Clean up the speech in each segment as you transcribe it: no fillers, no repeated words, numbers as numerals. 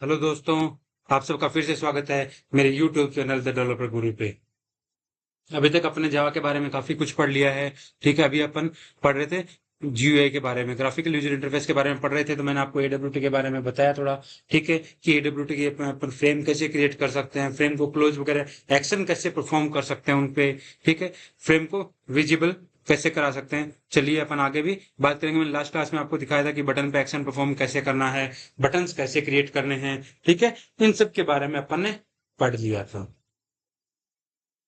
Hello दोस्तों, आप सबका फिर से स्वागत है मेरे यूट्यूब चैनल द डेवलपर गुरु पे। अभी तक अपने जावा के बारे में काफी कुछ पढ़ लिया है। ठीक है, अभी अपन पढ़ रहे थे जीयूआई के बारे में, ग्राफिकल यूजर इंटरफेस के बारे में पढ़ रहे थे। तो मैंने आपको एडब्ल्यूटी के बारे में बताया थोड़ा। ठीक है, कि एडब्ल्यूटी की अपन फ्रेम कैसे क्रिएट कर सकते हैं, फ्रेम को क्लोज वगैरह एक्शन कैसे परफॉर्म कर सकते हैं उनपे। ठीक है, फ्रेम को विजिबल कैसे करा सकते हैं। चलिए अपन आगे भी बात करेंगे। मैंने लास्ट क्लास में आपको दिखाया था कि बटन पे एक्शन परफॉर्म कैसे करना है, बटन्स कैसे क्रिएट करने हैं। ठीक है, इन सब के बारे में अपन ने पढ़ लिया था।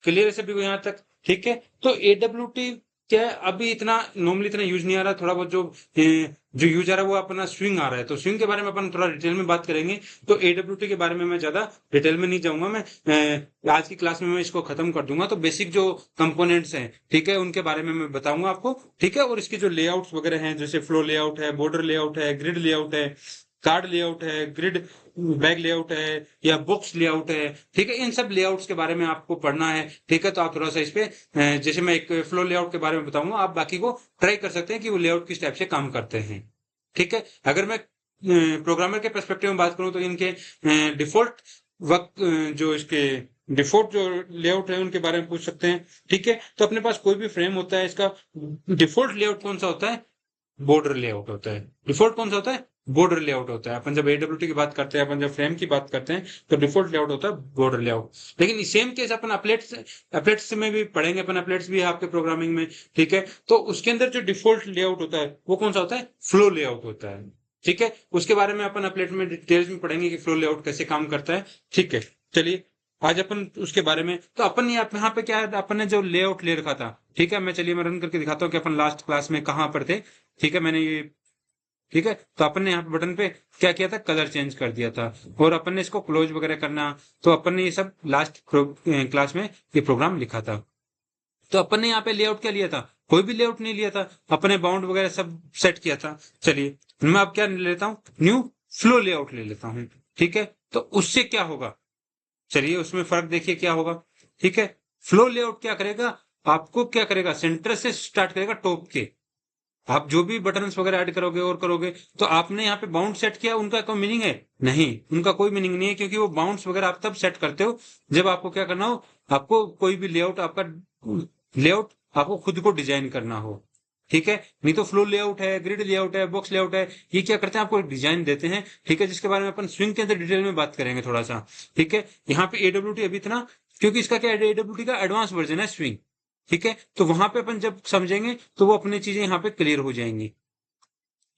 क्लियर है सभी को यहाँ तक? ठीक है, तो एडब्ल्यूटी क्या है, अभी इतना नॉर्मली इतना यूज नहीं आ रहा। थोड़ा बहुत जो यूज आ रहा है वो अपना स्विंग आ रहा है। तो स्विंग के बारे में अपन थोड़ा डिटेल में बात करेंगे। तो एडब्ल्यूटी के बारे में मैं ज्यादा डिटेल में नहीं जाऊंगा। मैं आज की क्लास में मैं इसको खत्म कर दूंगा। तो बेसिक जो कंपोनेंट्स हैं, ठीक है, उनके बारे में मैं बताऊंगा आपको। ठीक है, और इसके जो लेआउट्स वगैरह हैं, जैसे फ्लो लेआउट है, बॉर्डर लेआउट है, ग्रिड लेआउट है, कार्ड लेआउट है, ग्रिड बैग लेआउट है या बॉक्स लेआउट है। ठीक है, इन सब लेआउट्स के बारे में आपको पढ़ना है। ठीक है, तो आप थोड़ा सा इस पे जैसे मैं एक फ्लो लेआउट के बारे में बताऊंगा, आप बाकी को ट्राई कर सकते हैं कि वो लेआउट किस टाइप से काम करते हैं। ठीक है, अगर मैं प्रोग्रामर के पर्सपेक्टिव में बात करूं तो इनके डिफॉल्ट वक्त जो इसके डिफॉल्ट जो लेआउट है उनके बारे में पूछ सकते हैं। ठीक है, तो अपने पास कोई भी फ्रेम होता है, इसका डिफॉल्ट लेआउट कौन सा होता है? बॉर्डर लेआउट होता है। डिफॉल्ट कौन सा होता है? बॉर्डर लेआउट होता है। अपन जब एडब्ल्यूटी की बात करते हैं, अपन जब फ्रेम की बात करते हैं, तो डिफॉल्ट लेआउट होता है बॉर्डर लेआउट। लेकिन सेम केस अपन अपलेट्स अपलेट्स में भी पढ़ेंगे। अपन अपलेट्स भी है आपके प्रोग्रामिंग में। ठीक है, तो उसके अंदर जो डिफॉल्ट लेआउट होता है वो कौन सा होता है? फ्लो लेआउट होता है। ठीक है, उसके बारे में अपन अपलेट में डिटेल्स में पढ़ेंगे कि फ्लो लेआउट कैसे काम करता है। ठीक है, चलिए आज अपन उसके बारे में, तो अपन यहाँ पे क्या है, अपन ने जो लेआउट ले रखा था। ठीक है, मैं रन करके दिखाता हूँ कि अपन लास्ट क्लास में कहाँ पर थे। ठीक है, मैंने ये ठीक है, तो अपन ने यहाँ पे बटन पे क्या किया था, कलर चेंज कर दिया था। और अपन ने इसको क्लोज वगैरह करना, तो अपन ने ये सब लास्ट क्लास में ये प्रोग्राम लिखा था। तो अपन ने यहाँ पे लेआउट क्या लिया था? कोई भी लेआउट नहीं लिया था, अपने बाउंड वगैरह सब सेट किया था। चलिए मैं अब क्या ले लेता हूँ, न्यू फ्लो लेआउट ले लेता हूँ। ठीक है, तो उससे क्या होगा, चलिए उसमें फर्क देखिए क्या होगा। ठीक है, फ्लो लेआउट क्या करेगा, आपको क्या करेगा, सेंटर से स्टार्ट करेगा टॉप के। आप जो भी बटन्स वगैरह ऐड करोगे और करोगे, तो आपने यहाँ पे बाउंड सेट किया, उनका कोई मीनिंग है? नहीं, उनका कोई मीनिंग नहीं है, क्योंकि वो बाउंड्स वगैरह आप तब सेट करते हो जब आपको क्या करना हो, आपको कोई भी लेआउट आपका लेआउट आपको खुद को डिजाइन करना हो। ठीक है, नहीं तो फ्लो लेआउट है, ग्रिड लेआउट है, बॉक्स लेआउट है, ये क्या करते हैं, आपको एक डिजाइन देते हैं। ठीक है, जिसके बारे में अपन स्विंग के अंदर डिटेल में बात करेंगे थोड़ा सा। ठीक है, यहाँ पे एडब्ल्यूटी अभी इतना, क्योंकि इसका क्या है, एडब्ल्यूटी का एडवांस वर्जन है स्विंग। ठीक है, तो वहां पे अपन जब समझेंगे तो वो अपनी चीजें यहाँ पे क्लियर हो जाएंगी।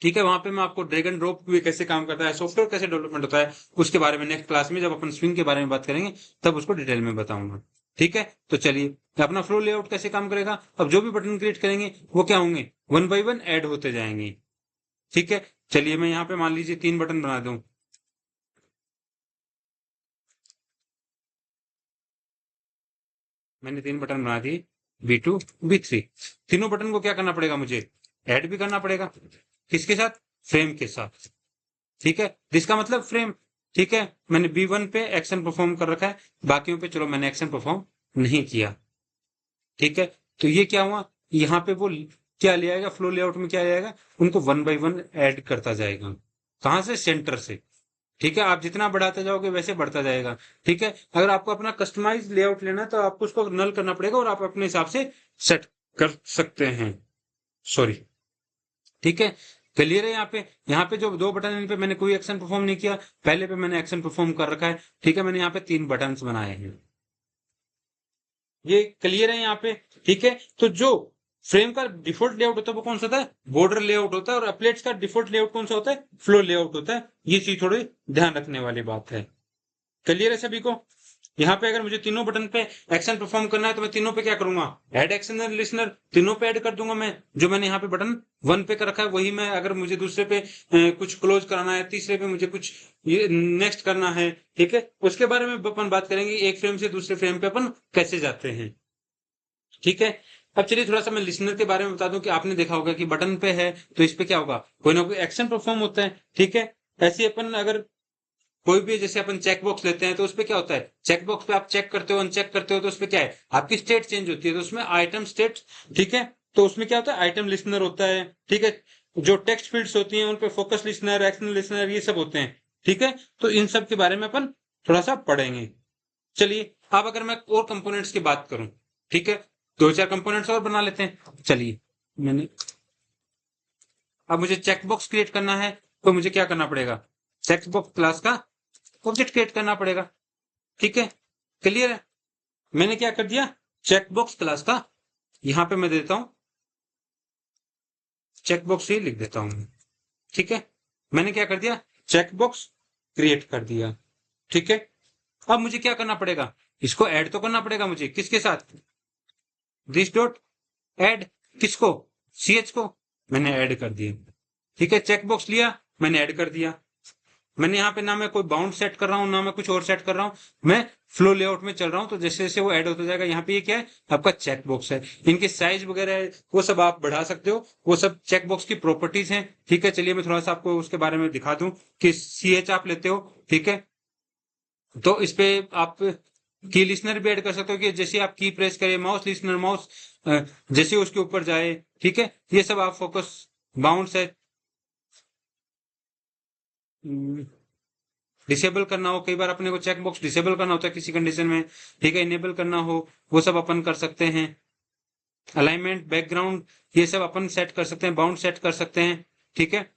ठीक है, वहां पे मैं आपको ड्रैग एंड ड्रॉप भी कैसे काम करता है, सॉफ्टवेयर कैसे डेवलपमेंट होता है, उसके बारे में नेक्स्ट क्लास में जब अपन स्विंग के बारे में बात करेंगे तब उसको डिटेल में बताऊंगा। ठीक है, तो चलिए अपना फ्लो लेआउट कैसे काम करेगा। अब जो भी बटन क्रिएट करेंगे वो क्या होंगे, वन बाई वन ऐड होते जाएंगे। ठीक है, चलिए मैं यहाँ पे मान लीजिए 3 बटन बना दूं। मैंने 3 बटन बना दिए, B2 B3। तीनों बटन को क्या करना पड़ेगा, मुझे ऐड भी करना पड़ेगा। किसके साथ? फ्रेम के साथ। ठीक है, जिसका मतलब फ्रेम। ठीक है, मैंने B1 पे एक्शन परफॉर्म कर रखा है, बाकियों पे चलो मैंने एक्शन परफॉर्म नहीं किया। ठीक है, तो ये क्या हुआ, यहाँ पे वो क्या ले आएगा, फ्लो लेआउट में क्या ले आएगा, उनको वन बाई वन ऐड करता जाएगा। कहां से? सेंटर से। ठीक है, आप जितना बढ़ाते जाओगे वैसे बढ़ता जाएगा। ठीक है, अगर आपको अपना कस्टमाइज लेआउट लेना है तो आपको उसको नल करना पड़ेगा और आप अपने हिसाब से सेट कर सकते हैं। सॉरी। ठीक है, क्लियर है? यहाँ पे जो 2 बटन इन पे मैंने कोई एक्शन परफॉर्म नहीं किया, पहले पे मैंने एक्शन परफॉर्म कर रखा है। ठीक है, मैंने यहाँ पे 3 बटन बनाए हैं। ये क्लियर है यहाँ पे? ठीक है, तो जो फ्रेम का डिफॉल्ट लेआउट होता है वो कौन सा होता है? बॉर्डर लेआउट होता है। और अपलेट्स का डिफॉल्ट लेआउट कौन सा होता है? फ्लो लेआउट होता है। ये चीज थोड़ी ध्यान रखने वाली बात है। क्लियर है सभी को? यहाँ पे अगर मुझे तीनों बटन पे एक्शन परफॉर्म करना है तो मैं तीनों पे क्या करूंगा, ऐड एक्शन लिसनर तीनों पे ऐड कर दूंगा। मैं जो मैंने यहाँ पे बटन 1 पे कर रखा है वही मैं, अगर मुझे दूसरे पे कुछ क्लोज कराना है, तीसरे पे मुझे कुछ ये नेक्स्ट करना है। ठीक है, उसके बारे में अपन बात करेंगे, एक फ्रेम से दूसरे फ्रेम पे अपन कैसे जाते हैं। ठीक है, अब चलिए थोड़ा सा मैं लिसनर के बारे में बता दूं कि आपने देखा होगा कि बटन पे है तो इस पे क्या होगा, कोई ना कोई एक्शन परफॉर्म होता है। ठीक है, ऐसे अपन अगर कोई भी, जैसे अपन चेक बॉक्स लेते हैं तो उसपे क्या होता है, चेक बॉक्स पे आप चेक करते हो, अनचेक करते हो, तो उसपे क्या है, आपकी स्टेट चेंज होती है, तो उसमें आइटम स्टेट। ठीक है, तो उसमें क्या होता है, आइटम लिसनर होता है। ठीक है, जो टेक्स्ट फील्ड्स होती हैं उन पे फोकस लिसनर, एक्शन लिसनर, ये सब होते हैं। ठीक है, तो इन सब के बारे में अपन थोड़ा सा पढ़ेंगे। चलिए, अब अगर मैं और कंपोनेंट्स की बात करूं, ठीक है, दो चार कंपोनेंट्स और बना लेते हैं। चलिए, मैंने अब मुझे चेकबॉक्स क्रिएट करना है, तो मुझे क्या करना पड़ेगा, चेकबॉक्स क्लास का ऑब्जेक्ट क्रिएट करना पड़ेगा। ठीक है, क्लियर है। मैंने क्या कर दिया, चेकबॉक्स क्लास का, यहां पे मैं देता हूं चेकबॉक्स ही लिख देता हूं। ठीक है, मैंने क्या कर दिया, चेकबॉक्स क्रिएट कर दिया। ठीक है, अब मुझे क्या करना पड़ेगा, इसको ऐड तो करना पड़ेगा मुझे, किसके साथ, दिस डॉट ऐड, किसको, सी एच को, मैंने ऐड कर दिया। ठीक है, चेकबॉक्स लिया, मैंने ऐड कर दिया। मैंने यहाँ पे ना मैं कोई बाउंड सेट कर रहा हूँ, ना मैं कुछ और सेट कर रहा हूँ, मैं फ्लो लेआउट में चल रहा हूँ, तो जैसे जैसे वो ऐड होता जाएगा। यहाँ पे ये क्या है, आपका चेक बॉक्स है, इनके साइज वगैरह है वो सब आप बढ़ा सकते हो, वो सब चेक बॉक्स की प्रॉपर्टीज हैं। ठीक है, चलिए मैं थोड़ा सा आपको उसके बारे में दिखा दूं कि सी एच आप लेते हो, ठीक है, तो इस पे आप की लिसनर भी ऐड कर सकते हो, कि जैसे आप की प्रेस करें, माउस लिसनर, माउस जैसे उसके ऊपर जाए, ठीक है, ये सब आप फोकस, बाउंड है, डिसेबल करना हो, कई बार अपने को चेक बॉक्स डिसेबल करना होता है किसी कंडीशन में, ठीक है, इनेबल करना हो, वो सब अपन कर सकते हैं। अलाइनमेंट, बैकग्राउंड, ये सब अपन सेट कर सकते हैं, बाउंड सेट कर सकते हैं। ठीक है,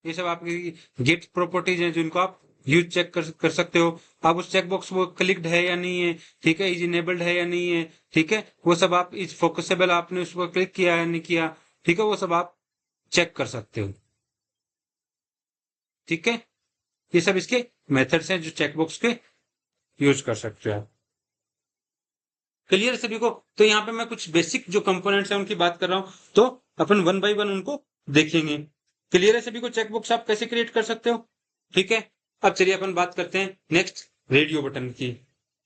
ये सब आपकी गिट प्रॉपर्टीज हैं जिनको आप यूज चेक कर सकते हो। आप उस चेकबॉक्स वो क्लिक्ड है या नहीं है, ठीक है, इज इनेबल्ड है या नहीं है, ठीक है, वो सब आप इस फोकसेबल, आपने उस पर क्लिक किया है नहीं किया, ठीक है, वो सब आप चेक कर सकते हो। ठीक है, ये सब इसके मेथड्स हैं जो चेकबॉक्स के यूज कर सकते हो आप। क्लियर सभी को। तो यहाँ पे मैं कुछ बेसिक जो कंपोनेंट्स हैं उनकी बात कर रहा हूँ, तो अपन वन बाय वन उनको देखेंगे। क्लियर है सभी को, चेकबॉक्स आप कैसे क्रिएट कर सकते हो। ठीक है, अब चलिए अपन बात करते हैं नेक्स्ट रेडियो बटन की।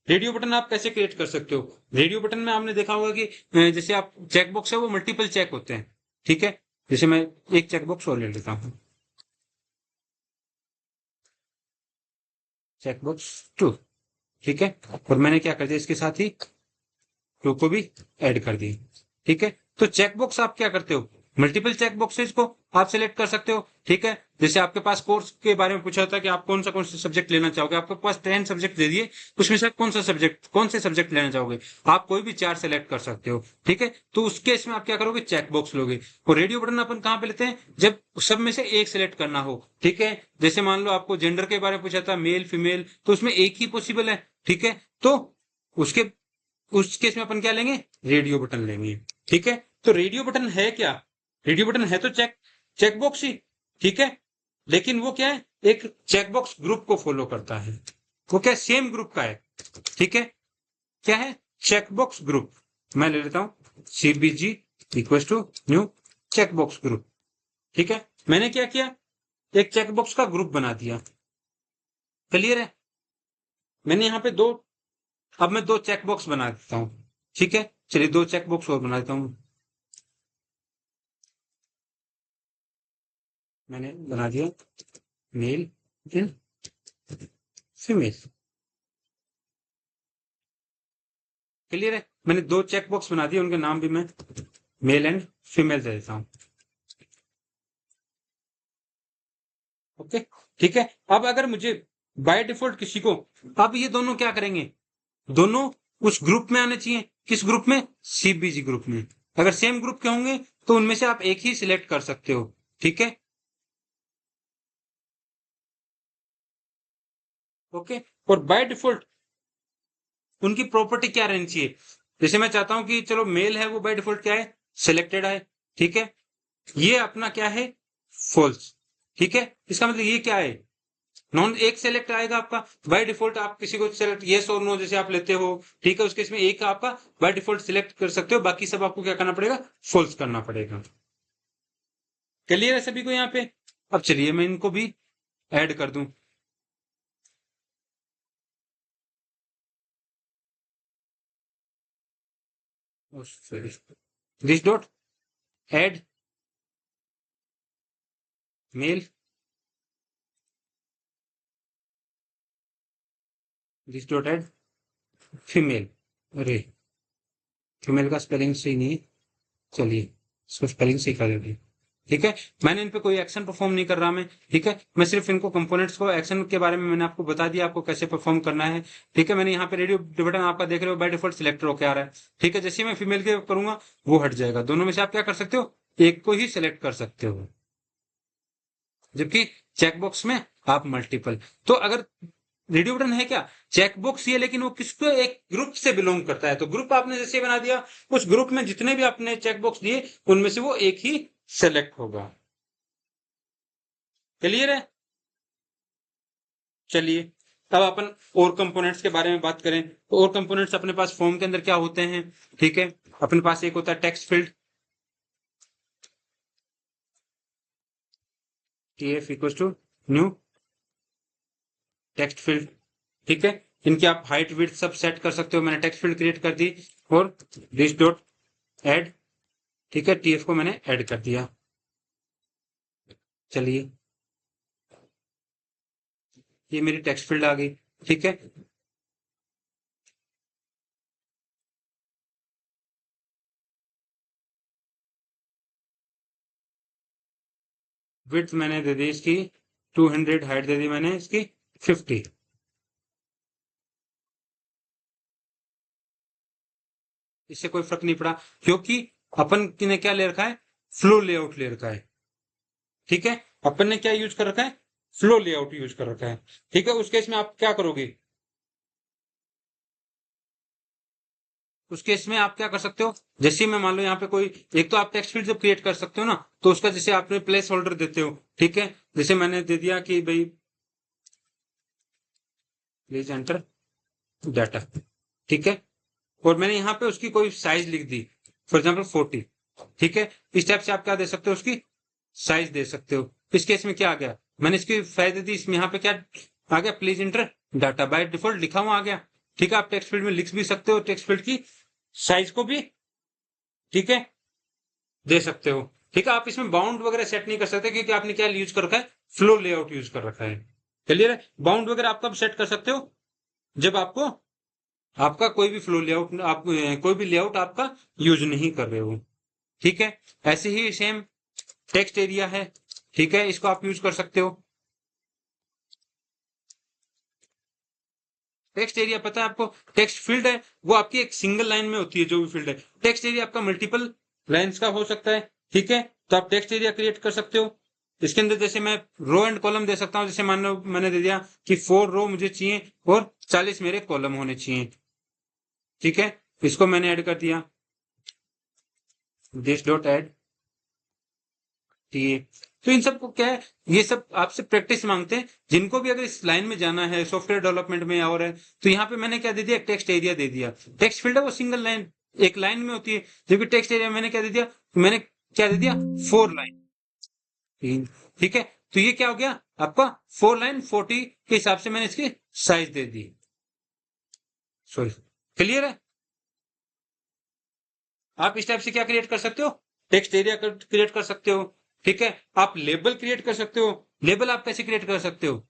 रेडियो बटन आप कैसे क्रिएट कर सकते हो। रेडियो बटन में आपने देखा होगा कि जैसे आप चेकबॉक्स है वो मल्टीपल चेक होते हैं। ठीक है, जैसे मैं एक चेकबॉक्स और ले लेता हूँ, चेकबॉक्स टू। ठीक है, और मैंने क्या कर दिया, इसके साथ ही टू को भी ऐड कर दी। ठीक है, तो चेकबॉक्स आप क्या करते हो, मल्टीपल चेक बॉक्सेस को आप सिलेक्ट कर सकते हो। ठीक है, जैसे आपके पास कोर्स के बारे में पूछा था कि आप कौन सा सब्जेक्ट लेना चाहोगे, आपके पास 10 सब्जेक्ट दे दिए, उसमें से कौन से सब्जेक्ट लेना चाहोगे, आप कोई भी चार सेलेक्ट कर सकते हो। ठीक है, तो उस केस में आप क्या करोगे, चेक बॉक्स लोगे। और रेडियो बटन अपन कहाँ पे लेते हैं, जब सब में से एक सिलेक्ट करना हो। ठीक है, जैसे मान लो आपको जेंडर के बारे में पूछा था, मेल फीमेल, तो उसमें एक ही पॉसिबल है। ठीक है, तो उसके उस केस में अपन क्या लेंगे, रेडियो बटन लेंगे। ठीक है, तो रेडियो बटन है क्या, रेडियो बटन है तो चेकबॉक्स ही। ठीक है, लेकिन वो क्या है, एक चेकबॉक्स ग्रुप को फॉलो करता है, वो क्या सेम ग्रुप का है। ठीक है, क्या है, चेकबॉक्स ग्रुप। मैं ले लेता हूं CBG equal to new checkbox group. ठीक है, मैंने क्या किया, एक चेकबॉक्स का ग्रुप बना दिया। क्लियर है, मैंने यहाँ पे दो, अब मैं दो चेकबॉक्स बना देता हूं। ठीक है, चलिए दो चेकबॉक्स और बना देता हूं, मैंने बना दिया मेल एंड फीमेल। क्लियर है, मैंने दो चेक बॉक्स बना दिए, उनके नाम भी मैं मेल एंड फीमेल दे देता हूं। ओके, ठीक है, अब अगर मुझे बाय डिफॉल्ट किसी को, अब ये दोनों क्या करेंगे, दोनों उस ग्रुप में आने चाहिए, किस ग्रुप में, सीबीजी ग्रुप में। अगर सेम ग्रुप के होंगे तो उनमें से आप एक ही सिलेक्ट कर सकते हो। ठीक है, ओके, और बाय डिफॉल्ट उनकी प्रॉपर्टी क्या रहनी चाहिए, जैसे मैं चाहता हूं कि चलो मेल है वो बाय डिफॉल्ट क्या है, सिलेक्टेड है। ठीक है, ये अपना क्या है, फॉल्स। ठीक है, इसका मतलब ये क्या है, नॉन, एक सेलेक्ट आएगा आपका बाय डिफॉल्ट, आप किसी को सेलेक्ट येस और नो जैसे आप लेते हो। ठीक है, उसके इसमें एक आपका बाय डिफॉल्ट सिलेक्ट कर सकते हो, बाकी सब आपको क्या करना पड़ेगा, फॉल्स करना पड़ेगा। क्लियर है सभी को यहाँ पे। अब चलिए मैं इनको भी ऐड कर दूं, this dot add male, this dot add female. अरे, फीमेल का स्पेलिंग सही नहीं है, चलिए इसको स्पेलिंग सही कर देती है। ठीक है, मैंने इन पे कोई एक्शन परफॉर्म नहीं कर रहा मैं। ठीक है, मैं सिर्फ इनको कंपोनेंट्स को एक्शन के बारे में मैंने आपको बता दिया, आपको कैसे परफॉर्म करना है। ठीक है, मैंने यहाँ पे रेडियो बटन आपका देख रहे हो बाय डिफॉल्ट सिलेक्टर होकर आ रहा है। ठीक है, जैसे ही मैं फीमेल के करूंगा वो हट जाएगा। दोनों में से आप क्या कर सकते हो, एक को ही सिलेक्ट कर सकते हो, जबकि चेकबॉक्स में आप मल्टीपल। तो अगर रेडियो बटन है क्या, चेकबॉक्स ये, लेकिन वो किसको, एक ग्रुप से बिलोंग करता है। तो ग्रुप आपने जैसे बना दिया, उस ग्रुप में जितने भी आपने चेकबॉक्स दिए उनमें से वो एक ही सेलेक्ट होगा। क्लियर है? चलिए, अब अपन और कंपोनेंट्स के बारे में बात करें तो और कंपोनेंट्स अपने पास फॉर्म के अंदर क्या होते हैं। ठीक है, अपने पास एक होता है text field, TF equal to new text field. ठीक है, इनकी आप हाइट विड्थ सब सेट कर सकते हो। मैंने टेक्स्ट फील्ड क्रिएट कर दी और दिस डॉट ऐड। ठीक है, TF को मैंने ऐड कर दिया। चलिए, ये मेरी टेक्स्ट फील्ड आ गई। ठीक है, विड्थ मैंने दे दी इसकी 200, हाइट दे दी मैंने इसकी 50। इससे कोई फर्क नहीं पड़ा, क्योंकि अपन ने क्या ले रखा है, फ्लो लेआउट ले रखा है। ठीक है, अपन ने क्या यूज कर रखा है, फ्लो लेआउट यूज कर रखा है। ठीक है, उस केस में आप क्या करोगे, उस केस में आप क्या कर सकते हो, जैसे मैं मान लो यहाँ पे कोई, एक तो आप टेक्स्ट फील्ड जब क्रिएट कर सकते हो ना, तो उसका जैसे आपने प्लेस होल्डर देते हो। ठीक है, जैसे मैंने दे दिया कि भाई प्लीज एंटर डाटा। ठीक है, और मैंने यहाँ पे उसकी कोई साइज लिख दी, फॉर एग्जाम्पल 40। ठीक है, इस टाइप से आप क्या दे सकते हो, उसकी साइज दे सकते हो। इस केस में क्या आ गया, मैंने इसकी फायदे दी, इसमें यहाँ पे क्या आ गया, please inter data, by default लिखा हुआ आ गया। ठीक है, आप टेक्स्ट फील्ड में लिख भी सकते हो, टेक्स्ट फील्ड की साइज को भी, ठीक है, दे सकते हो। ठीक है, आप इसमें बाउंड वगैरह सेट नहीं कर सकते, क्योंकि आपने क्या यूज कर रखा है, फ्लो लेआउट यूज कर रखा है। क्लियर है? बाउंड वगैरह आप कब सेट कर सकते हो, जब आपको, आपका कोई भी फ्लो लेआउट, आप कोई भी लेआउट आपका यूज नहीं कर रहे हो। ठीक है, ऐसे ही सेम टेक्स्ट एरिया है। ठीक है, इसको आप यूज कर सकते हो। टेक्स्ट एरिया पता है आपको, टेक्स्ट फील्ड है वो आपकी एक सिंगल लाइन में होती है, जो भी फील्ड है। टेक्स्ट एरिया आपका मल्टीपल लाइन्स का हो सकता है। ठीक है, तो आप टेक्स्ट एरिया क्रिएट कर सकते हो। इसके अंदर जैसे मैं रो एंड कॉलम दे सकता हूं, जैसे मान लो मैंने दे दिया कि 4 रो मुझे चाहिए और 40 मेरे कॉलम होने चाहिए। ठीक है, इसको मैंने ऐड कर दिया, दिस डॉट ऐड टी। तो इन सबको क्या है, ये सब आपसे प्रैक्टिस मांगते हैं। जिनको भी अगर इस लाइन में जाना है, सॉफ्टवेयर डेवलपमेंट में और है, तो यहाँ पे मैंने क्या दे दिया, टेक्स्ट एरिया दे दिया। टेक्स्ट फील्ड है वो सिंगल लाइन, एक लाइन में होती है, जबकि टेक्स्ट एरिया मैंने क्या दे दिया, मैंने क्या दे दिया, 4 लाइन। ठीक है, तो ये क्या हो गया आपका, 4 लाइन 40 के हिसाब से मैंने इसकी साइज दे दी। सॉरी, क्लियर है? आप इस टाइप से क्या क्रिएट कर सकते हो, टेक्स्ट एरिया क्रिएट कर सकते हो। ठीक है, आप लेबल क्रिएट कर सकते हो। लेबल आप कैसे क्रिएट कर सकते हो,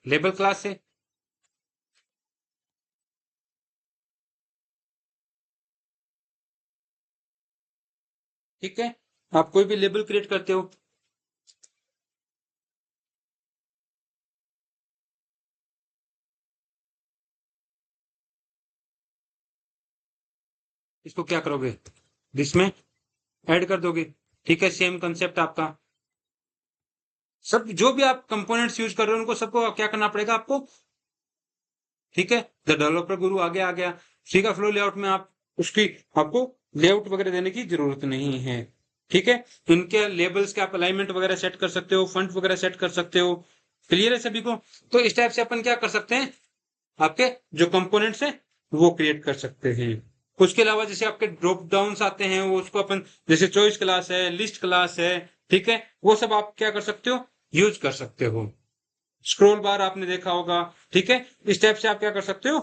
लेबल क्लास से। ठीक है, आप कोई भी लेबल क्रिएट करते हो। इसको क्या करोगे, इसमें ऐड कर दोगे। ठीक है, सेम कंसेप्ट आपका, सब जो भी आप कंपोनेंट्स यूज कर रहे हो उनको सबको क्या करना पड़ेगा आपको। ठीक है, द डेवलपर गुरु आगे आ गया। ठीक है, फ्लो लेआउट में आप उसकी, आपको लेआउट वगैरह देने की जरूरत नहीं है। ठीक है, इनके लेबल्स के आप अलाइनमेंट वगैरह सेट कर सकते हो, फंट वगैरह सेट कर सकते हो। क्लियर है सभी को? तो इस टाइप से अपन क्या कर सकते हैं, आपके जो कंपोनेंट्स हैं वो क्रिएट कर सकते हैं। उसके अलावा जैसे आपके ड्रॉप डाउन आते हैं, वो उसको अपन, जैसे चॉइस क्लास है, लिस्ट क्लास है, ठीक है, वो सब आप क्या कर सकते हो, यूज कर सकते हो। स्क्रोल बार आपने देखा होगा। ठीक है, इस टाइप से आप क्या कर सकते हो,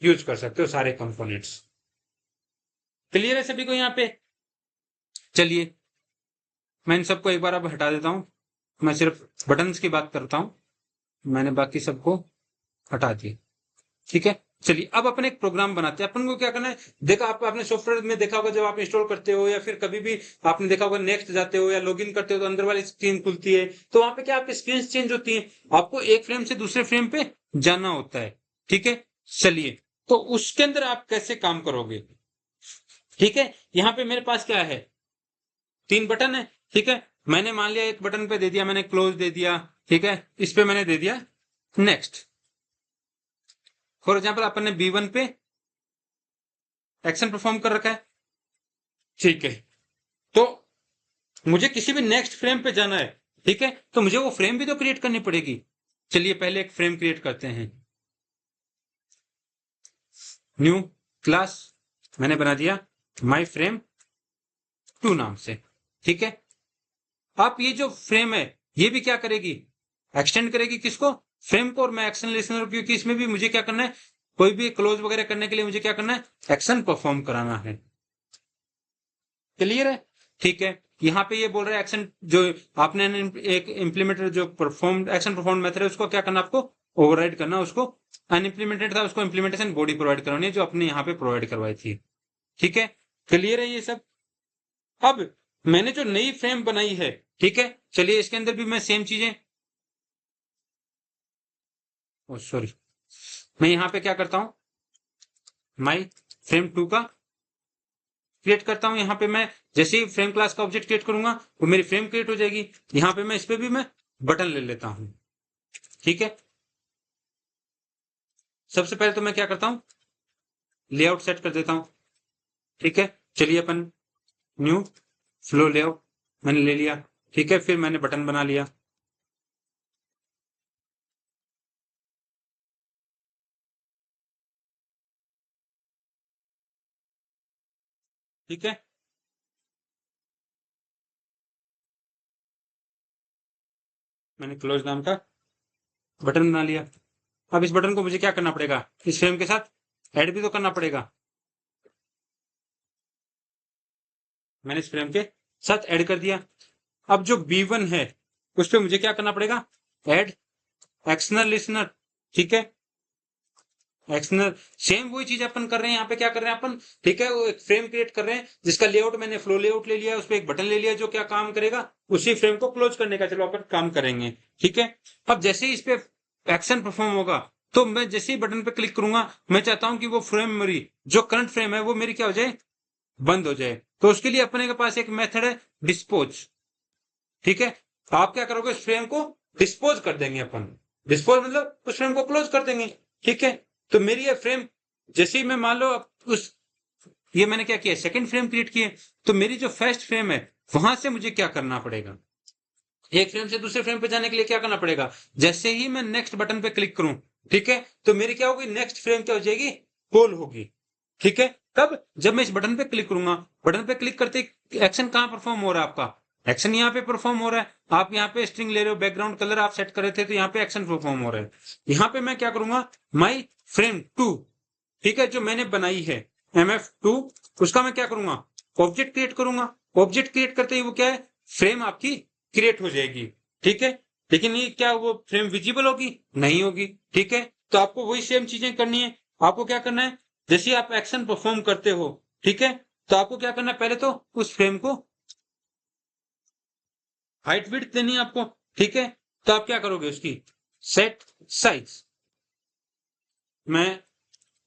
यूज कर सकते हो सारे कंपोनेंट्स। क्लियर है सभी को यहाँ पे? चलिए, मैं इन सबको एक बार अब हटा देता हूँ। मैं सिर्फ बटन्स की बात करता हूँ, मैंने बाकी सबको हटा दिया। ठीक है, चलिए अब अपन एक प्रोग्राम बनाते हैं। अपन को क्या करना है, देखा आपने सॉफ्टवेयर में देखा होगा, जब आप इंस्टॉल करते हो या फिर कभी भी आपने देखा होगा नेक्स्ट जाते हो या लॉगिन करते हो तो अंदर वाली स्क्रीन खुलती है, तो वहां पे क्या आपकी स्क्रीन चेंज होती है, आपको एक फ्रेम से दूसरे फ्रेम पे जाना होता है। ठीक है, चलिए तो उसके अंदर आप कैसे काम करोगे। ठीक है, यहाँ पे मेरे पास क्या है, 3 बटन है। ठीक है, मैंने मान लिया एक बटन पे दे दिया मैंने क्लोज दे दिया। ठीक है, इस पे मैंने दे दिया नेक्स्ट। फॉर एग्जाम्पल अपन ने B1 पे एक्शन परफॉर्म कर रखा है। ठीक है, तो मुझे किसी भी नेक्स्ट फ्रेम पे जाना है। ठीक है, तो मुझे वो फ्रेम भी तो क्रिएट करनी पड़ेगी। चलिए पहले एक फ्रेम क्रिएट करते हैं। न्यू क्लास मैंने बना दिया माई फ्रेम 2 नाम से। ठीक है, आप ये जो फ्रेम है ये भी क्या करेगी, एक्सटेंड करेगी किसको, फ्रेम को। और मैं एक्शन लिसनर, क्योंकि इसमें भी मुझे क्या करना है, कोई भी क्लोज वगैरह करने के लिए मुझे क्या करना है, एक्शन परफॉर्म कराना है। क्लियर है। ठीक है, यहाँ पे ये बोल रहा है एक्शन जो आपने एक इंप्लीमेंटेड जो परफॉर्म एक्शन परफॉर्म मेथड है उसको क्या करना, आपको ओवरराइड करना, उसको अनइम्प्लीमेंटेड था उसको इंप्लीमेंटेशन बॉडी प्रोवाइड करवानी है जो आपने यहाँ पे प्रोवाइड करवाई थी। ठीक है, क्लियर है ये सब। अब मैंने जो नई फ्रेम बनाई है, ठीक है, चलिए इसके अंदर भी मैं सेम चीजें, सॉरी, मैं यहाँ पे क्या करता हूं, माई फ्रेम 2 का क्रिएट करता हूं। यहाँ पे मैं जैसे ही फ्रेम क्लास का ऑब्जेक्ट क्रिएट करूंगा वो मेरी फ्रेम क्रिएट हो जाएगी। यहाँ पे मैं इस पे भी मैं बटन ले लेता हूं। ठीक है, सबसे पहले तो मैं क्या करता हूं, लेआउट सेट कर देता हूं। ठीक है, चलिए अपन न्यू फ्लो लेआउट मैंने ले लिया। ठीक है, फिर मैंने बटन बना लिया। ठीक है, मैंने क्लोज नाम का बटन बना लिया। अब इस बटन को मुझे क्या करना पड़ेगा, इस फ्रेम के साथ ऐड भी तो करना पड़ेगा। मैंने इस फ्रेम के साथ ऐड कर दिया। अब जो B1 है उस पर मुझे क्या करना पड़ेगा, ऐड एक्सटर्नल लिसनर। ठीक है, एक्सटर्नल सेम वही चीज अपन कर रहे हैं, यहाँ पे क्या कर रहे हैं अपन, ठीक है, वो एक फ्रेम क्रिएट कर रहे हैं जिसका लेआउट मैंने फ्लो लेआउट ले लिया, उस पर एक बटन ले लिया जो क्या काम करेगा, उसी फ्रेम को क्लोज करने का चलो अपन काम करेंगे। ठीक है, अब जैसे ही इस पे एक्शन परफॉर्म होगा तो मैं जैसे ही बटन पे क्लिक करूंगा मैं चाहता हूं कि वो फ्रेम मेरी जो करंट फ्रेम है वो मेरी क्या हो जाए, बंद हो जाए। तो उसके लिए अपने के पास एक मेथड है डिस्पोज। ठीक है, तो आप क्या करोगे, उस फ्रेम को डिस्पोज कर देंगे अपन। डिस्पोज मतलब उस फ्रेम को क्लोज कर देंगे। ठीक है, तो मेरी ये फ्रेम जैसे ही मैं मान लो उस, ये मैंने क्या किया, सेकंड फ्रेम क्रिएट किए, तो मेरी जो फर्स्ट फ्रेम है वहां से मुझे क्या करना पड़ेगा, एक फ्रेम से दूसरे फ्रेम पे जाने के लिए क्या करना पड़ेगा, जैसे ही मैं नेक्स्ट बटन पे क्लिक करूं, ठीक है, तो मेरी क्या होगी, नेक्स्ट फ्रेम क्या हो जाएगी, कॉल होगी। ठीक है, कब, जब मैं इस बटन पे क्लिक करूंगा, बटन पे क्लिक करते एक्शन कहां परफॉर्म हो रहा है आपका, एक्शन यहाँ पे परफॉर्म हो रहा है। आप यहाँ पे स्ट्रिंग ले रहे हो, बैकग्राउंड कलर आप सेट कर रहे थे तो यहाँ पे एक्शन परफॉर्म हो रहा है। यहाँ पे मैं क्या करूंगा, माई फ्रेम 2, ठीक है, जो मैंने बनाई है MF2, उसका मैं क्या करूंगा, ऑब्जेक्ट क्रिएट करूंगा। ऑब्जेक्ट क्रिएट करते ही वो क्या है, फ्रेम आपकी क्रिएट हो जाएगी। ठीक है, लेकिन ये क्या वो फ्रेम विजिबल होगी, नहीं होगी। ठीक है, तो आपको वही सेम चीजें करनी है। आपको क्या करना है, जैसे आप एक्शन परफॉर्म करते हो, ठीक है, तो आपको क्या करना है, पहले तो उस फ्रेम को हाइट विड्थ देनी है आपको। ठीक है, तो आप क्या करोगे, उसकी सेट साइज, मैं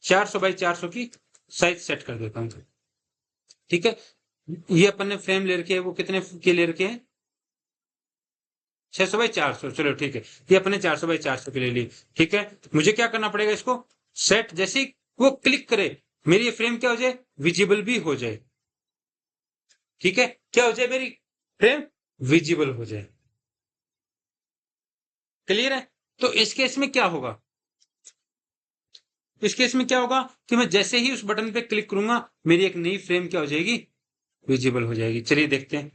400 बाई 400 की साइज सेट कर देता हूं। ठीक है, ये अपन ने फ्रेम ले रखे है, वो कितने के ले रखे हैं, 600 बाई 400, चलो ठीक है, ये अपने 400 बाई 400 के ले ली। ठीक है, मुझे क्या करना पड़ेगा, इसको सेट, जैसे ही वो क्लिक करे मेरी ये फ्रेम क्या हो जाए, विजिबल भी हो जाए। ठीक है, क्या हो जाए, मेरी फ्रेम विजिबल हो जाए। क्लियर है। तो इस केस में क्या होगा, इस केस में क्या होगा कि मैं जैसे ही उस बटन पे क्लिक करूंगा मेरी एक नई फ्रेम क्या हो जाएगी, विजिबल हो जाएगी। चलिए देखते हैं।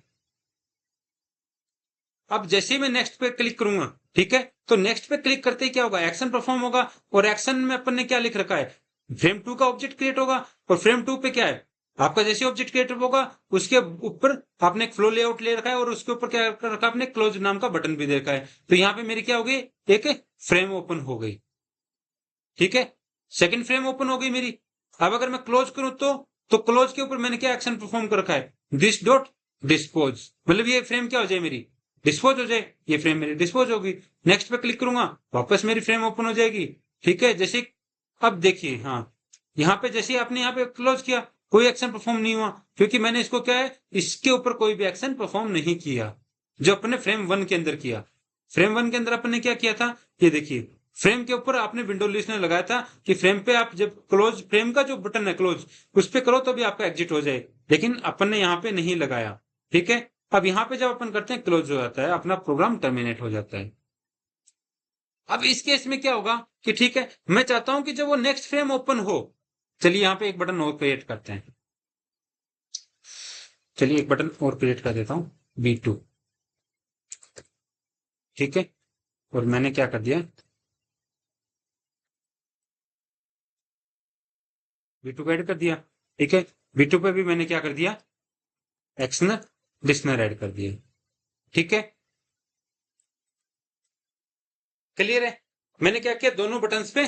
अब जैसे ही मैं नेक्स्ट पे क्लिक करूंगा, ठीक है, तो नेक्स्ट पे क्लिक करते ही क्या होगा, एक्शन परफॉर्म होगा। और एक्शन में अपन ने क्या लिख रखा है, फ्रेम 2 का ऑब्जेक्ट क्रिएट होगा। और फ्रेम 2 पे क्या है, आपका जैसे ऑब्जेक्ट क्रिएट होगा उसके ऊपर आपने एक फ्लो लेआउट ले रखा है और उसके ऊपर क्या कर रखा है, आपने क्लोज नाम का बटन भी दे रखा है। तो यहाँ पे मेरी क्या हो गई, एक फ्रेम ओपन हो गई। ठीक है, सेकंड फ्रेम ओपन हो गई मेरी। अब अगर मैं क्लोज करूं तो क्लोज के ऊपर मैंने क्या एक्शन परफॉर्म कर रखा है, दिस डॉट डिस्पोज, मतलब ये फ्रेम क्या हो जाए मेरी, डिस्पोज हो जाए, ये फ्रेम मेरी डिस्पोज होगी। नेक्स्ट पे क्लिक करूंगा, वापस मेरी फ्रेम ओपन हो जाएगी। ठीक है, जैसे अब देखिए, हाँ, यहाँ पे जैसे आपने यहाँ पे क्लोज किया, कोई एक्शन परफॉर्म नहीं हुआ, क्योंकि मैंने इसको क्या है, इसके ऊपर कोई भी एक्शन परफॉर्म नहीं किया जो अपने फ्रेम वन के अंदर किया। फ्रेम वन के अंदर अपन ने क्या किया था, ये देखिए, फ्रेम के ऊपर आपने विंडो लिस्टनर लगाया था कि फ्रेम पे आप जब क्लोज, फ्रेम का जो बटन है क्लोज, उस पे करो तो भी आपका एग्जिट हो जाए, लेकिन अपन ने यहाँ पे नहीं लगाया। ठीक है, अब यहाँ पे जब अपन करते हैं क्लोज हो जाता है, अपना प्रोग्राम टर्मिनेट हो जाता है। अब इस केस में क्या होगा कि ठीक है, मैं चाहता हूं कि जब वो नेक्स्ट फ्रेम ओपन हो, चलिए यहाँ पे एक बटन और क्रिएट करते हैं, चलिए एक बटन और क्रिएट कर देता हूं, B2। ठीक है, और मैंने क्या कर दिया, B2 को ऐड कर दिया। ठीक है, B2 पे भी मैंने क्या कर दिया, एक्शन लिस्टनर ऐड कर दिया। ठीक है, क्लियर है। मैंने क्या किया, दोनों बटन पे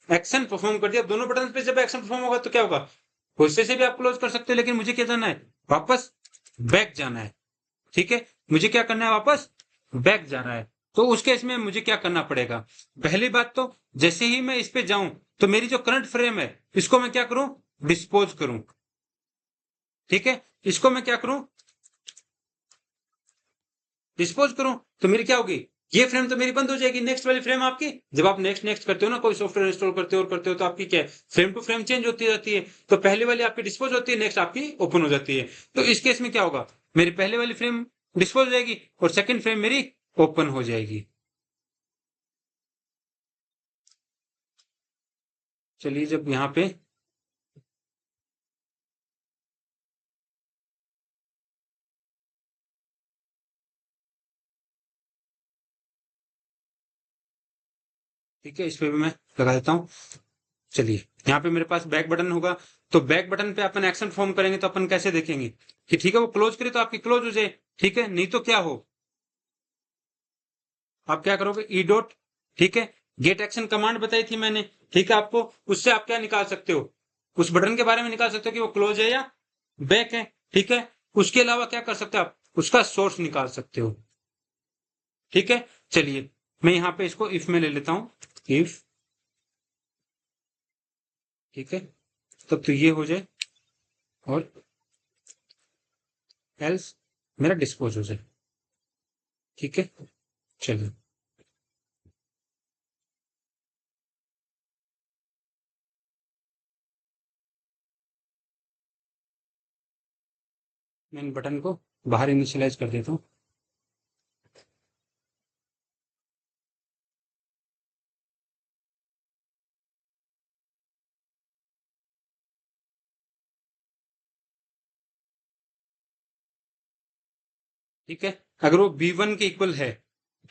एक्शन परफॉर्म कर दिया। दोनों बटन पे जब एक्शन परफॉर्म होगा तो क्या होगा, गुस्से से भी आप क्लोज कर सकते हो, लेकिन मुझे क्या जाना है, वापस बैक जाना है। ठीक है, मुझे क्या करना है, वापस बैक जाना है। तो उस केस में मुझे क्या करना पड़ेगा, पहली बात तो जैसे ही मैं इस पे जाऊं तो मेरी जो करंट फ्रेम है इसको मैं क्या करूं, डिस्पोज करूं। ठीक है, इसको मैं क्या करूं, डिस्पोज करूं, तो मेरी क्या होगी, ये फ्रेम तो मेरी बंद हो जाएगी। नेक्स्ट वाली फ्रेम आपकी, जब आप नेक्स्ट नेक्स्ट करते हो ना, कोई सॉफ्टवेयर इंस्टॉल करते हो और करते हो, तो आपकी क्या है, फ्रेम टू फ्रेम चेंज होती जाती है। तो पहले वाली आपकी डिस्पोज होती है, नेक्स्ट आपकी ओपन हो जाती है। तो इस केस में क्या होगा, मेरी पहले वाली फ्रेम डिस्पोज हो जाएगी और सेकंड फ्रेम मेरी ओपन हो जाएगी। चलिए जब यहाँ पे, ठीक है, इस पे भी मैं लगा देता हूँ। चलिए यहाँ पे मेरे पास बैक बटन होगा, तो बैक बटन पे अपन एक्शन फॉर्म करेंगे तो अपन कैसे देखेंगे कि ठीक है वो क्लोज करे तो आपकी क्लोज हो जाए। ठीक है, नहीं तो क्या हो, आप क्या करोगे, ई डॉट, ठीक है, गेट एक्शन कमांड बताई थी मैंने। ठीक है, आपको उससे आप क्या निकाल सकते हो, उस बटन के बारे में निकाल सकते हो कि वो क्लोज है या बैक है। ठीक है, उसके अलावा क्या कर सकते हो आप, उसका सोर्स निकाल सकते हो। ठीक है, चलिए मैं यहाँ पे इसको इफ में ले लेता हूँ, इफ, ठीक है, तब तो ये हो जाए और एल्स मेरा डिस्पोज हो जाए। ठीक है, चलिए मैं इन बटन को बाहर इनिशियलाइज कर देता हूँ। ठीक है, अगर वो B1 के इक्वल है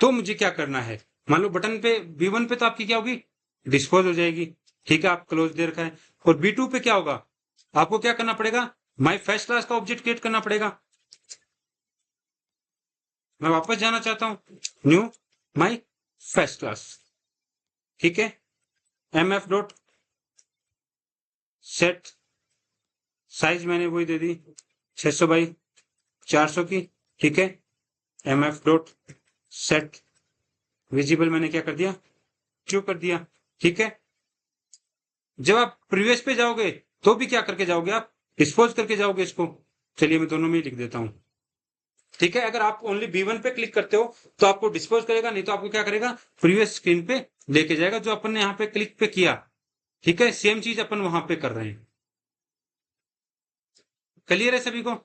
तो मुझे क्या करना है, मान लो बटन पे B1 पे तो आपकी क्या होगी, डिस्पोज हो जाएगी। ठीक है, आप क्लोज दे रखा है। और B2 पे क्या होगा, आपको क्या करना पड़ेगा, माई फर्स्ट क्लास का ऑब्जेक्ट क्रिएट करना पड़ेगा। मैं वापस जाना चाहता हूं, न्यू माई फर्स्ट क्लास। ठीक है, MF डॉट सेट साइज मैंने वही दे दी 600 बाई 400 की। ठीक है, MF डॉट सेट विजिबल मैंने क्या कर दिया, क्यों कर दिया। ठीक है, जब आप प्रीवियस पे जाओगे तो भी क्या करके जाओगे, आप डिस्पोज करके जाओगे इसको। चलिए मैं दोनों में ही लिख देता हूं। ठीक है, अगर आप ओनली B1 पे क्लिक करते हो तो आपको डिस्पोज करेगा, नहीं तो आपको क्या करेगा, प्रीवियस स्क्रीन पे लेके जाएगा जो अपन ने यहाँ पे क्लिक पे किया। ठीक है, सेम चीज अपन वहां पे कर रहे हैं। क्लियर है सभी को।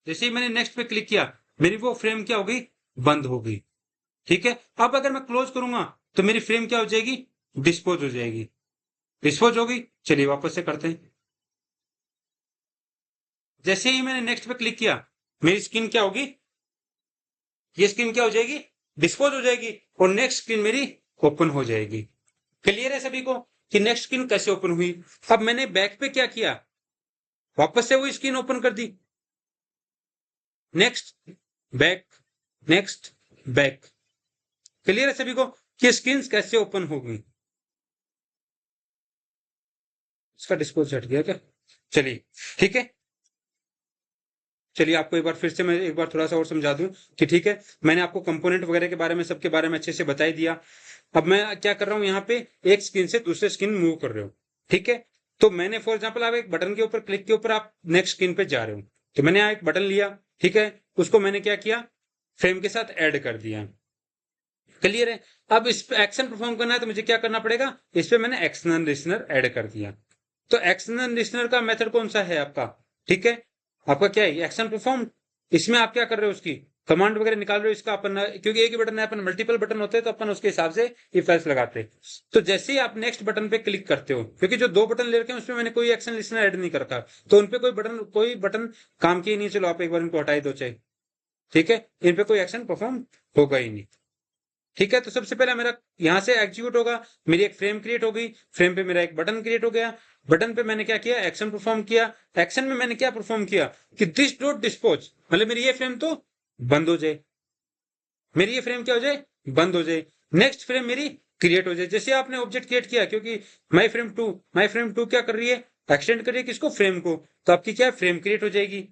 जैसे ही मैंने नेक्स्ट पे क्लिक किया, मेरी वो फ्रेम क्या हो गई, बंद हो गई। ठीक है, अब अगर मैं क्लोज करूंगा तो मेरी फ्रेम क्या हो जाएगी, डिस्पोज हो जाएगी। डिस्पोज हो गई, चलिए वापस से करते हैं। जैसे ही मैंने नेक्स्ट पे क्लिक किया, मेरी स्क्रीन क्या होगी, ये स्क्रीन क्या हो जाएगी, डिस्पोज हो जाएगी, और नेक्स्ट स्क्रीन मेरी ओपन हो जाएगी। क्लियर है सभी को कि नेक्स्ट स्क्रीन कैसे ओपन हुई। अब मैंने बैक पे क्या किया, वापस से वो स्क्रीन ओपन कर दी, next back, next back. Clear है सभी को कि स्क्रीन कैसे ओपन होगी। इसका डिस्प्ले हट गया क्या? चलिए ठीक है, चलिए आपको एक बार फिर से मैं एक बार थोड़ा सा और समझा दूं कि ठीक है, मैंने आपको कंपोनेंट वगैरह के बारे में सबके बारे में अच्छे से बता ही दिया। अब मैं क्या कर रहा हूं, यहाँ पे एक स्क्रीन से दूसरे स्क्रीन मूव कर रहे हो, ठीक है। तो मैंने फॉर एग्जाम्पल आप एक बटन के ऊपर क्लिक के ऊपर आप नेक्स्ट स्क्रीन पे जा रहे हो, तो मैंने यहाँ एक बटन लिया, ठीक है, उसको मैंने क्या किया, फ्रेम के साथ ऐड कर दिया। क्लियर है? अब इस पे एक्शन परफॉर्म करना है तो मुझे क्या करना पड़ेगा, इस पे मैंने एक्सटर्नल लिसनर ऐड कर दिया। तो एक्सटर्नल लिसनर का मेथड कौन सा है आपका, ठीक है, आपका क्या है, एक्शन परफॉर्म। इसमें आप क्या कर रहे हो, उसकी कमांड वगैरह निकाल रहे हो, इसका अपन, क्योंकि एक ही बटन है, अपन मल्टीपल बटन होते हैं तो अपन उसके हिसाब से इफ एल्स लगाते हैं। तो जैसे ही आप नेक्स्ट बटन पे क्लिक करते हो, क्योंकि जो दो बटन ले रखे हैं उसमें मैंने कोई एक्शन लिसनर ऐड नहीं कर रखा, तो उनपे कोई बटन काम की नहीं। चलो आप एक बार इनको हटाई दो चाहे, ठीक है, इन पे कोई एक्शन परफॉर्म होगा ही नहीं। ठीक है, तो सबसे पहले मेरा यहां से एग्जीक्यूट होगा, मेरी एक फ्रेम क्रिएट हो गई, फ्रेम पे मेरा एक बटन क्रिएट हो गया, बटन पे मैंने क्या किया, एक्शन परफॉर्म किया। एक्शन में मैंने क्या परफॉर्म किया कि दिस डॉट डिस्पोज, मतलब मेरी ये फ्रेम तो बंद हो जाए, मेरी ये फ्रेम क्या हो जाए, बंद हो जाए। नेक्स्ट फ्रेम मेरी क्रिएट हो जाए, जैसे आपने ऑब्जेक्ट क्रिएट किया, क्योंकि माई फ्रेम टू क्या कर रही है, एक्सटेंड कर रही है किसको, फ्रेम को, तो आपकी क्या फ्रेम क्रिएट हो जाएगी।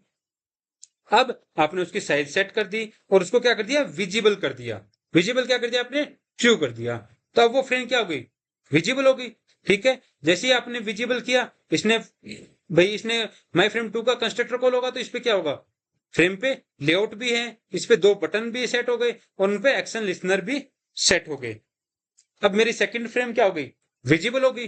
अब आपने उसकी साइज सेट कर दी और उसको क्या कर दिया, विजिबल कर दिया। विजिबल क्या कर दिया आपने, ट्रू कर दिया। तो अब वो फ्रेम क्या हो गई, विजिबल हो गई। ठीक है, जैसे ही आपने विजिबल किया, इसने माई फ्रेम टू का कंस्ट्रक्टर कॉल होगा, तो इस पे क्या होगा, फ्रेम पे लेआउट भी है, इस पे दो बटन भी सेट हो गए और उन पे एक्शन लिसनर भी सेट हो गए। अब मेरी सेकंड फ्रेम क्या हो गई, विजिबल हो गई।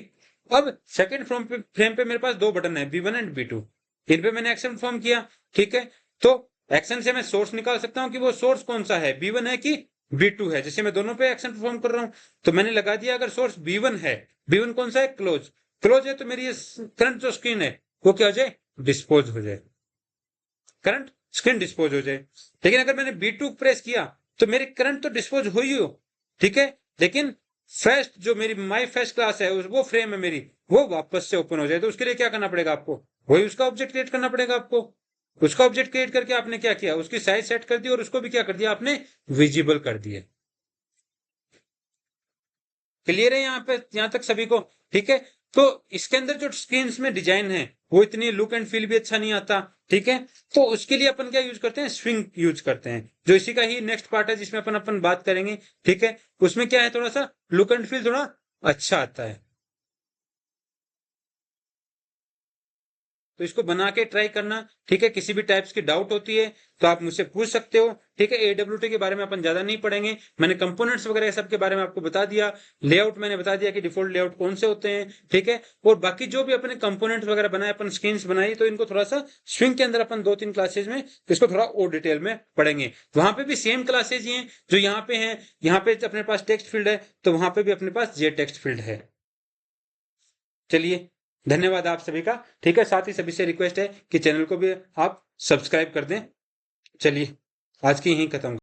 अब सेकंड फ्रेम पे मेरे पास दो बटन है, B1 एंड B2, इन पे मैंने एक्शन परफॉर्म किया। ठीक है, तो एक्शन से मैं सोर्स निकाल सकता हूं कि वो सोर्स कौन सा है, B1 है कि B2 है। जैसे मैं दोनों पे एक्शन परफॉर्म कर रहा हूं, तो मैंने लगा दिया अगर सोर्स B1 है, B1 कौन सा है, क्लोज, क्लोज है, तो मेरी ये करंट जो स्क्रीन है वो क्या हो जाए, डिस्पोज हो जाए, करंट स्क्रीन डिस्पोज हो जाए। लेकिन अगर मैंने B2 प्रेस किया तो मेरी करंट तो डिस्पोज हो ही हो, ठीक है, लेकिन फर्स्ट जो मेरी माई फर्स्ट क्लास है, वो फ्रेम है मेरी, वो वापस से ओपन हो जाए। तो उसके लिए क्या करना पड़ेगा आपको, वही उसका ऑब्जेक्ट क्रिएट करना पड़ेगा आपको। उसका ऑब्जेक्ट क्रिएट करके आपने क्या किया, उसकी साइज सेट कर दी और उसको भी क्या कर दिया आपने, विजिबल कर दिया। क्लियर है यहाँ पे, यहाँ तक सभी को, ठीक है। तो इसके अंदर जो स्क्रीन में डिजाइन है वो इतनी लुक एंड फील भी अच्छा नहीं आता, ठीक है। तो उसके लिए अपन क्या यूज करते हैं, स्विंग यूज करते हैं, जो इसी का ही नेक्स्ट पार्ट है जिसमें अपन अपन बात करेंगे। ठीक है, उसमें क्या है, थोड़ा सा लुक एंड फील थोड़ा अच्छा आता है। तो इसको बना के ट्राई करना, ठीक है। किसी भी टाइप्स की डाउट होती है तो आप मुझसे पूछ सकते हो, ठीक है। AWT के बारे में अपन ज्यादा नहीं पढ़ेंगे, मैंने कंपोनेंट्स वगैरह सब के बारे में आपको बता दिया। लेआउट मैंने बता दिया कि डिफॉल्ट लेआउट कौन से होते हैं, ठीक है। और बाकी जो भी अपने कंपोनेंट्स वगैरह बनाए, अपन स्क्रीन्स बनाई, तो इनको थोड़ा सा स्विंग के अंदर अपन 2-3 क्लासेज में इसको थोड़ा और डिटेल में पढ़ेंगे। वहां पे भी सेम क्लासेज ही हैं जो यहाँ पे हैं। यहाँ पे अपने पास टेक्स्ट फील्ड है, तो वहां पे भी अपने पास जे टेक्स्ट फील्ड है। चलिए, धन्यवाद आप सभी का, ठीक है। साथ ही सभी से रिक्वेस्ट है कि चैनल को भी आप सब्सक्राइब कर दें। चलिए, आज की यहीं खत्म।